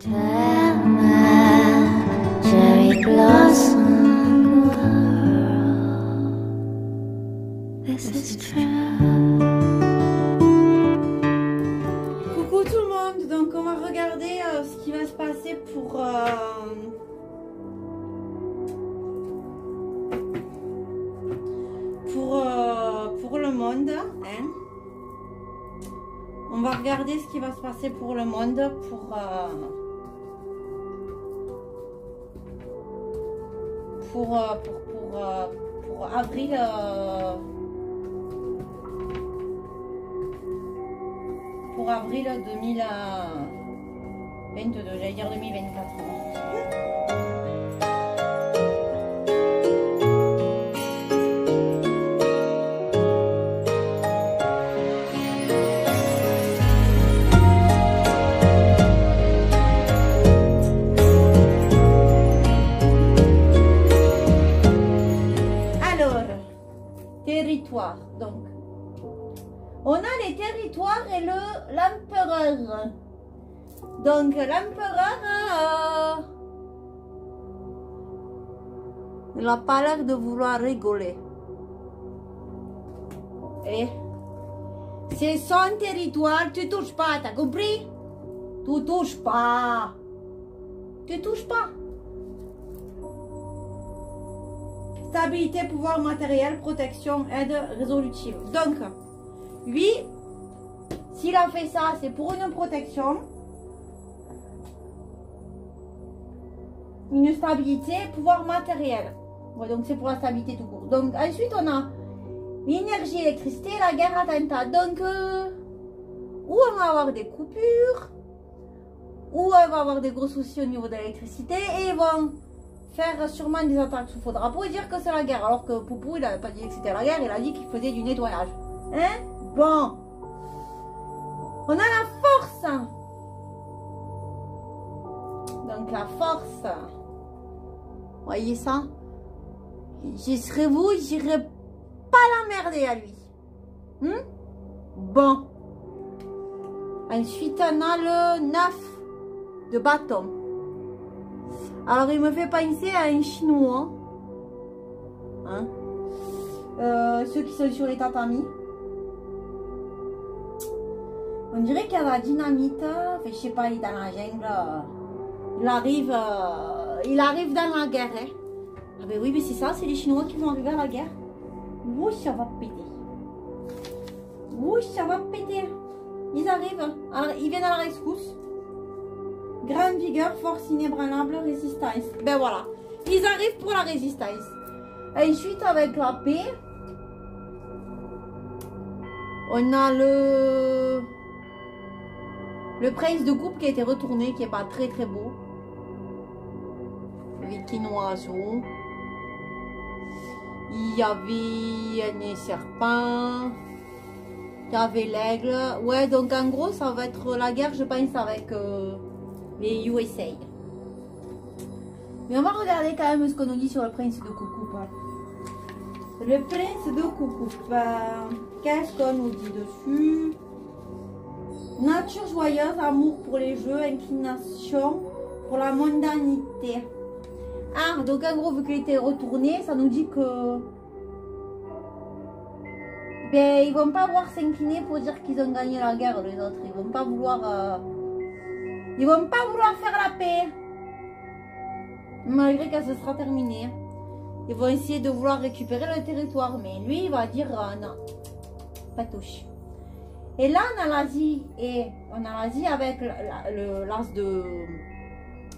Tell me, cherry blossom girl, this is true. Coucou tout le monde, donc on va regarder ce qui va se passer pour le monde. Hein. On va regarder ce qui va se passer pour le monde pour avril. Pour avril 2022, j'allais dire 2024. Alors, territoire, donc. On a les territoires et l'empereur. Donc l'empereur, il n'a pas l'air de vouloir rigoler. Et c'est son territoire, tu touches pas, t'as compris? Tu touches pas. Tu touches pas. Stabilité, pouvoir matériel, protection, aide résolutive. Donc, lui, s'il a fait ça, c'est pour une protection, une stabilité, pouvoir matériel. Ouais, donc c'est pour la stabilité tout court. Donc ensuite, on a l'énergie, électricité, la guerre, attentat. Donc, où on va avoir des coupures, où on va avoir des gros soucis au niveau de l'électricité, et ils vont faire sûrement des attaques sous faux drapeau et dire que c'est la guerre. Alors que Poupou, il n'avait pas dit que c'était la guerre, il a dit qu'il faisait du nettoyage. Hein? Bon, on a la force. Donc la force, voyez ça? J'y serais vous, j'irais pas l'emmerder à lui. Bon. Ensuite, on a le 9 de bâton. Alors, il me fait penser à un chinois. Hein? Ceux qui sont sur les tatamis. On dirait qu'il y a la dynamite, enfin, je sais pas, il est dans la jungle, il arrive dans la guerre. Hein. Ah ben oui, mais c'est ça, c'est les Chinois qui vont arriver à la guerre. Oui, ça va péter. Oui, ça va péter. Ils arrivent, alors, ils viennent à la rescousse. Grande vigueur, force inébranlable, résistance. Ben voilà, ils arrivent pour la résistance. Ensuite, avec la paix, on a le prince de coupe qui a été retourné, qui n'est pas très très beau. Avec un oiseau. Il y avait un serpent. Il y avait l'aigle. Ouais, donc en gros, ça va être la guerre, je pense, avec les USA. Mais on va regarder quand même ce qu'on nous dit sur le prince de coupe. Le prince de coupe. Qu'est-ce qu'on nous dit dessus? Nature joyeuse, amour pour les jeux, inclination pour la mondanité. Ah, donc en gros, vu qu'il était retourné, ça nous dit que ben, ils vont pas vouloir s'incliner pour dire qu'ils ont gagné la guerre, les autres. Ils vont pas vouloir faire la paix. Malgré qu'elle se sera terminée. Ils vont essayer de vouloir récupérer le territoire. Mais lui, il va dire non, pas touche. Et là, on a l'Asie. Et on a l'Asie avec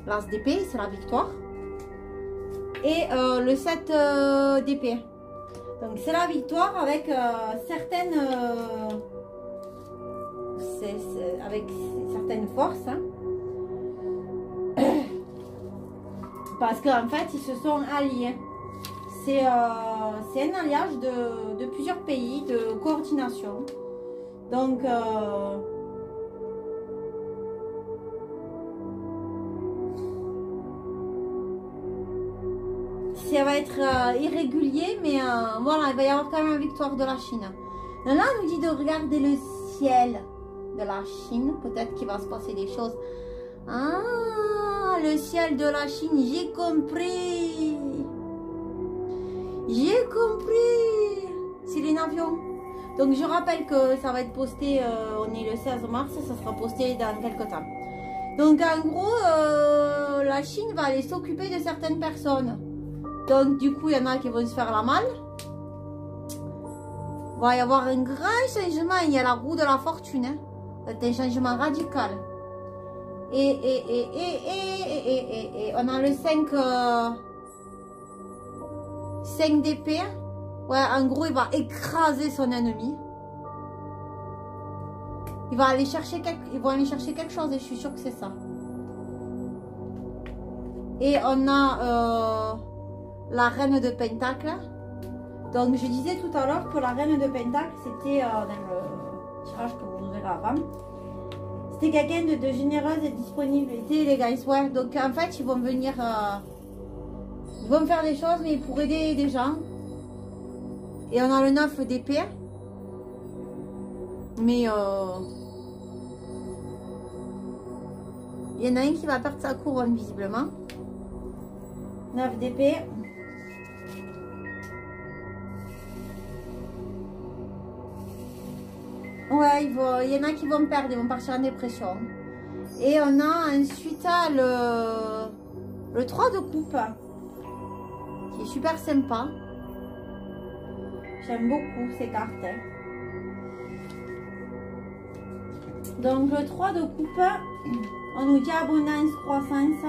l'as d'épée, c'est la victoire. Et le 7 d'épée. Donc, c'est la victoire avec certaines forces. Hein. Parce qu'en fait, ils se sont alliés. C'est un alliage de plusieurs pays, de coordination. Donc, ça va être irrégulier, mais voilà, il va y avoir quand même une victoire de la Chine. Donc là, on nous dit de regarder le ciel de la Chine. Peut-être qu'il va se passer des choses. Ah, le ciel de la Chine, j'ai compris. J'ai compris. C'est les avions. Donc je rappelle que ça va être posté, on est le 16 mars, ça sera posté dans quelques temps. Donc en gros, la Chine va aller s'occuper de certaines personnes. Donc du coup, il y en a qui vont se faire la malle. Il va y avoir un grand changement, il y a la roue de la fortune. Hein. C'est un changement radical. Et on a le 5 d'épée. Ouais, en gros, il va écraser son ennemi. Ils vont aller chercher quelque chose et je suis sûre que c'est ça. Et on a la reine de Pentacle. Donc, je disais tout à l'heure que la reine de Pentacle, c'était dans le tirage que vous verrez avant. C'était quelqu'un de généreuse et disponibilité, les gars. Ouais, donc en fait, ils vont venir... ils vont faire des choses, mais pour aider des gens. Et on a le 9 d'épée. Mais il y en a un qui va perdre sa couronne, visiblement. 9 d'épée. Ouais, il y en a qui vont perdre, ils vont partir en dépression. Et on a ensuite le 3 de coupe. Qui est super sympa. J'aime beaucoup ces cartes. Hein. Donc le 3 de coupe, on nous dit abondance, croissance,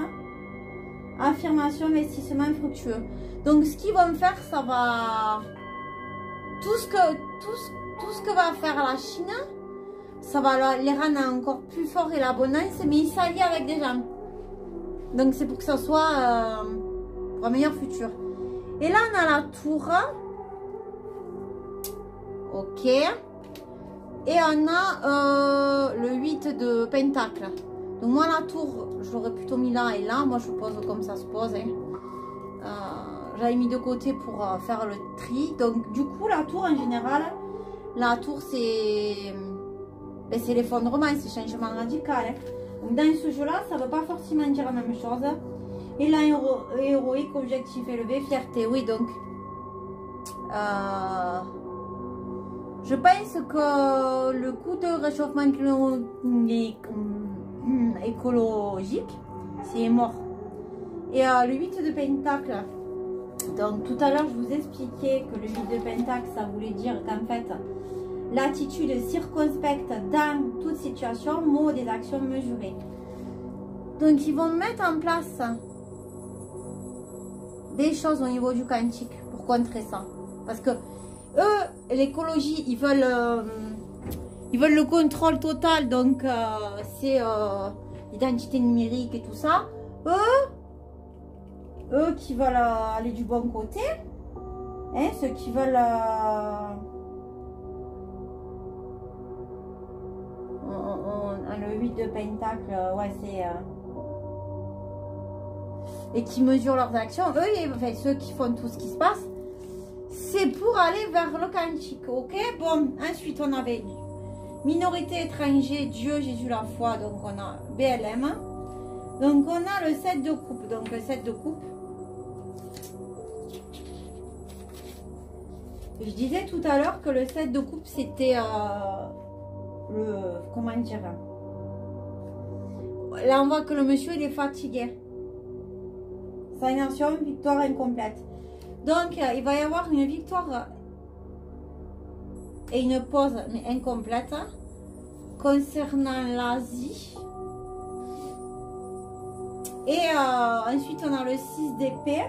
affirmation, investissement fructueux. Donc ce qu'ils vont faire, ça va... Tout ce que va faire la Chine, ça va les rendre encore plus forts et l'abondance, mais ils s'allient avec des gens. Donc c'est pour que ça soit pour un meilleur futur. Et là on a la tour. Ok. Et on a le 8 de Pentacle. Donc moi la tour, j'aurais plutôt mis là et là. Moi je pose comme ça se pose. Hein. J'avais mis de côté pour faire le tri. Donc du coup la tour en général, la tour c'est l'effondrement, c'est changement radical. Hein. Donc dans ce jeu là, ça ne veut pas forcément dire la même chose. Et là héroïque, objectif élevé, fierté. Oui donc... je pense que le coup de réchauffement écologique, c'est mort. Et le 8 de Pentacle, donc tout à l'heure je vous expliquais que le 8 de Pentacle, ça voulait dire qu'en fait, l'attitude circonspecte dans toute situation, mot des actions mesurées. Donc ils vont mettre en place des choses au niveau du quantique pour contrer ça. Parce que eux, l'écologie, ils veulent le contrôle total, donc c'est l'identité numérique et tout ça. Eux qui veulent aller du bon côté, hein, ceux qui veulent le 8 de Pentacle, ouais, c'est et qui mesurent leurs actions, eux, enfin, ceux qui font tout ce qui se passe, c'est pour aller vers le quantique, ok. Bon, ensuite on avait minorité étranger, Dieu, Jésus, la foi, donc on a BLM. Donc on a le 7 de coupe, donc le 7 de coupe. Je disais tout à l'heure que le 7 de coupe c'était comment dire, là on voit que le monsieur il est fatigué. Stagnation, victoire incomplète. Donc, il va y avoir une victoire et une pause, mais incomplète, concernant l'Asie. Et ensuite, on a le 6 d'épée.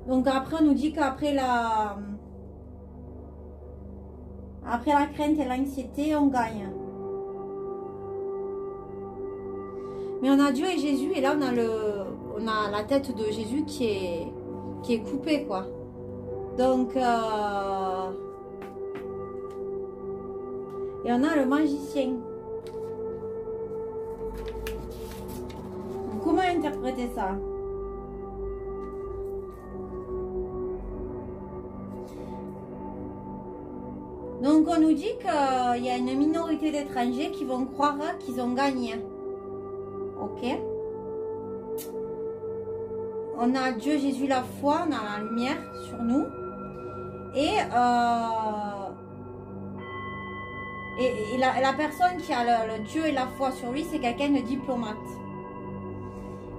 Donc, après, on nous dit qu'après la crainte et l'anxiété, on gagne. Mais on a Dieu et Jésus, et là on a la tête de Jésus qui est coupée, quoi. Donc et on a le magicien. Donc, comment interpréter ça? Donc on nous dit qu'il y a une minorité d'étrangers qui vont croire qu'ils ont gagné. Ok. On a Dieu, Jésus, la foi, on a la lumière sur nous. Et la personne qui a le Dieu et la foi sur lui, c'est quelqu'un de diplomate.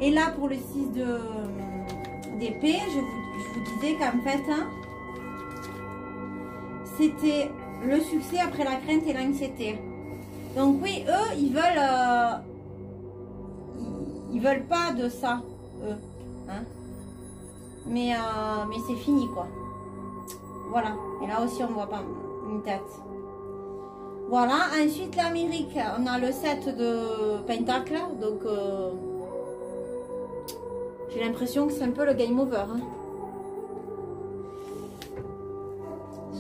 Et là, pour le 6 d'épée, je vous disais qu'en fait, hein, c'était le succès après la crainte et l'anxiété. Donc oui, eux, ils veulent pas de ça, eux. Hein. Mais c'est fini, quoi. Voilà. Et là aussi, on voit pas une tête. Voilà. Ensuite, l'Amérique, on a le 7 de Pentacle. Donc, j'ai l'impression que c'est un peu le game over. Hein.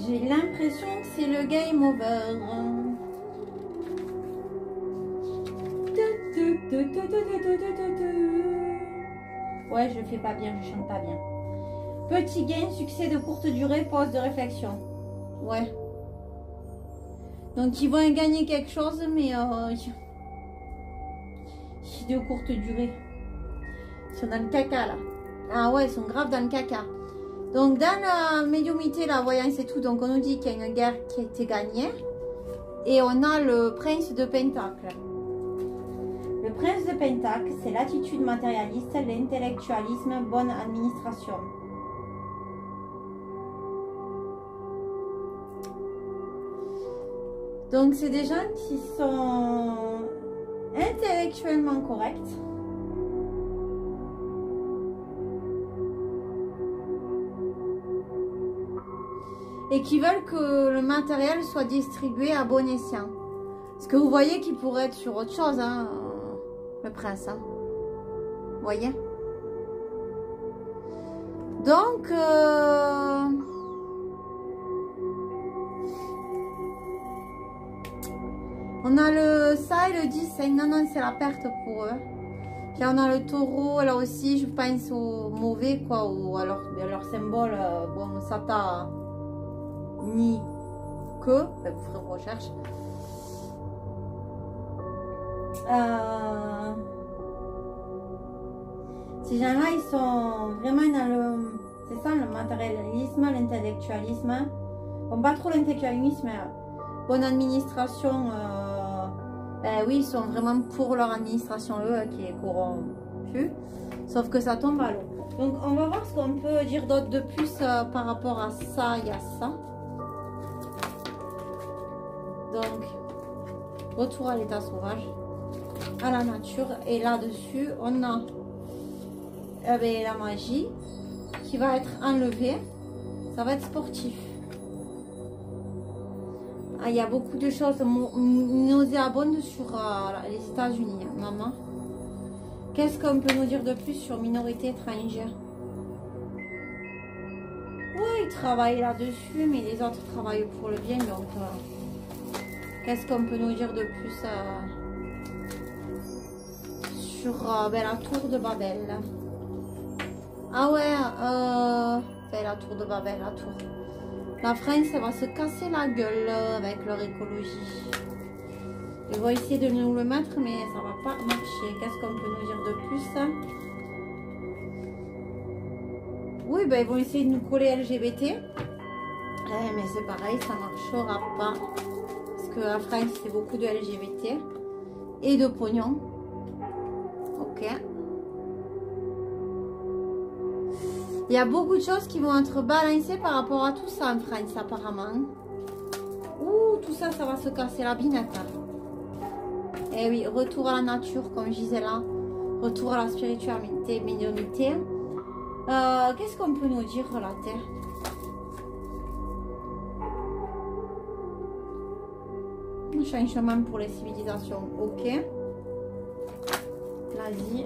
J'ai l'impression que c'est le game over. Ouais, je fais pas bien, je chante pas bien. Petit gain, succès de courte durée, pause de réflexion. Ouais. Donc ils vont gagner quelque chose, mais de courte durée. Ils sont dans le caca là. Ah ouais, ils sont grave dans le caca. Donc dans la médiumité, la voyance et tout, donc on nous dit qu'il y a une guerre qui a été gagnée. Et on a le prince de Pentacle. Le prince de Pentacle, c'est l'attitude matérialiste, l'intellectualisme, bonne administration. Donc c'est des gens qui sont intellectuellement corrects. Et qui veulent que le matériel soit distribué à bon escient. Parce que vous voyez qu'il pourrait être sur autre chose, hein, le prince. Hein. Vous voyez? Donc, on a le ça et le 10. Non, non, c'est la perte pour eux. Puis on a le taureau, là aussi, je pense au mauvais, quoi, ou à leur symbole, bon, Satan. Ni que, ben, vous ferez vos recherches. Ces gens-là, ils sont vraiment dans le... C'est ça, le matérialisme, l'intellectualisme. Bon, pas trop l'intellectualisme, mais bonne administration. Ben oui, ils sont vraiment pour leur administration, eux, qui est corrompue. Sauf que ça tombe à l'eau. Donc, on va voir ce qu'on peut dire d'autre de plus par rapport à ça et à ça. Donc, retour à l'état sauvage, à la nature. Et là-dessus, on a la magie qui va être enlevée. Ça va être sportif. Ah, il y a beaucoup de choses nauséabondes sur les États-Unis, maman. Qu'est-ce qu'on peut nous dire de plus sur minorité étrangère? Oui, ils travaillent là-dessus, mais les autres travaillent pour le bien, donc... Qu'est-ce qu'on peut nous dire de plus sur la tour de Babel? Ah ouais, la tour de Babel, la tour. La France, elle va se casser la gueule avec leur écologie. Ils vont essayer de nous le mettre, mais ça va pas marcher. Qu'est-ce qu'on peut nous dire de plus? Oui, ben, ils vont essayer de nous coller LGBT. Mais c'est pareil, ça marchera pas. Parce que la France, c'est beaucoup de LGBT et de pognon. Ok. Il y a beaucoup de choses qui vont être balancées par rapport à tout ça en France, apparemment. Ouh, tout ça, ça va se casser la binette. Eh oui, retour à la nature, comme je disais là. Retour à la spiritualité, médiumnité. Qu'est-ce qu'on peut nous dire la Terre? Changement pour les civilisations, ok. L'Asie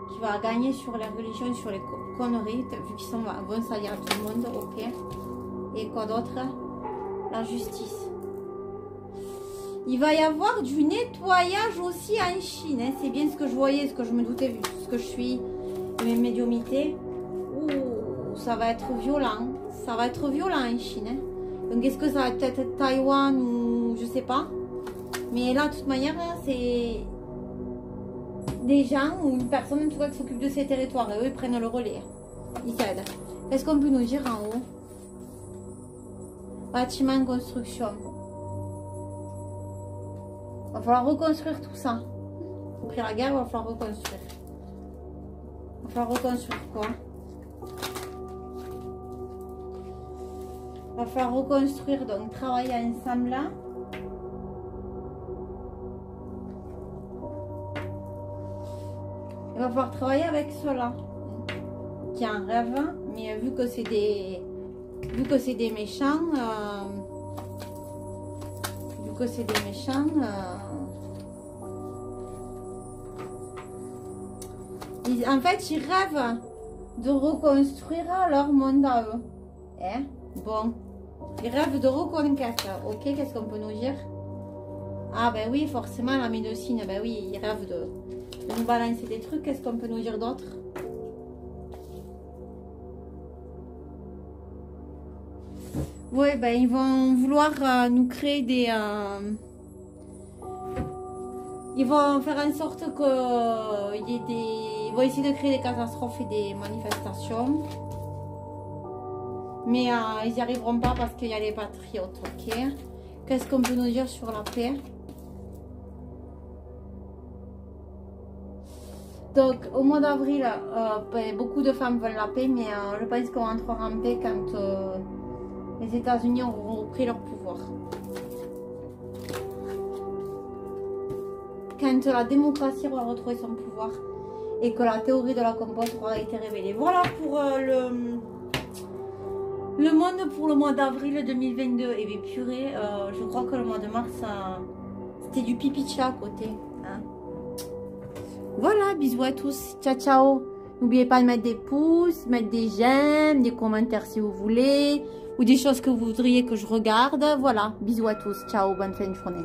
qui va gagner sur les religions, sur les conneries, vu qu'ils vont salir tout le monde, ok. Et quoi d'autre? La justice. Il va y avoir du nettoyage aussi en Chine, hein. C'est bien ce que je voyais, ce que je me doutais, vu tout ce que je suis, mes médiumités. Ouh, ça va être violent, ça va être violent en Chine. Hein. Donc est-ce que ça va peut-être être Taïwan ou je sais pas. Mais là, de toute manière, c'est des gens ou une personne en tout cas qui s'occupe de ces territoires. Et eux, ils prennent le relais. Ils s'aident. Qu'est-ce qu'on peut nous dire en haut? Bâtiment, construction. Il va falloir reconstruire tout ça. Après la guerre, il va falloir reconstruire. Il va falloir reconstruire quoi? Il va falloir reconstruire, donc travailler ensemble là. Il va falloir travailler avec ceux-là. Qui en rêve, mais vu que c'est des méchants, en fait, ils rêvent de reconstruire leur monde à eux. Hein? Bon, ils rêvent de reconquête. Ok, qu'est-ce qu'on peut nous dire? Ah ben oui, forcément, la médecine, ben oui, ils rêvent de nous balancer des trucs. Qu'est-ce qu'on peut nous dire d'autre? Oui, ben ils vont vouloir nous créer des... ils vont faire en sorte que il y ait des... Ils vont essayer de créer des catastrophes et des manifestations. Mais ils n'y arriveront pas parce qu'il y a les patriotes, ok? Qu'est-ce qu'on peut nous dire sur la paix? Donc, au mois d'avril, ben, beaucoup de femmes veulent la paix, mais je pense qu'on entrera en paix quand... les États-Unis auront repris leur pouvoir. Quand la démocratie aura retrouvé son pouvoir et que la théorie de la compote aura été révélée. Voilà pour le monde pour le mois d'avril 2022. Et bien purée, je crois que le mois de mars, c'était du pipi de chat à côté. Hein. Voilà, bisous à tous. Ciao, ciao. N'oubliez pas de mettre des pouces, mettre des j'aime, des commentaires si vous voulez. Ou des choses que vous voudriez que je regarde. Voilà, bisous à tous. Ciao, bonne fin de journée.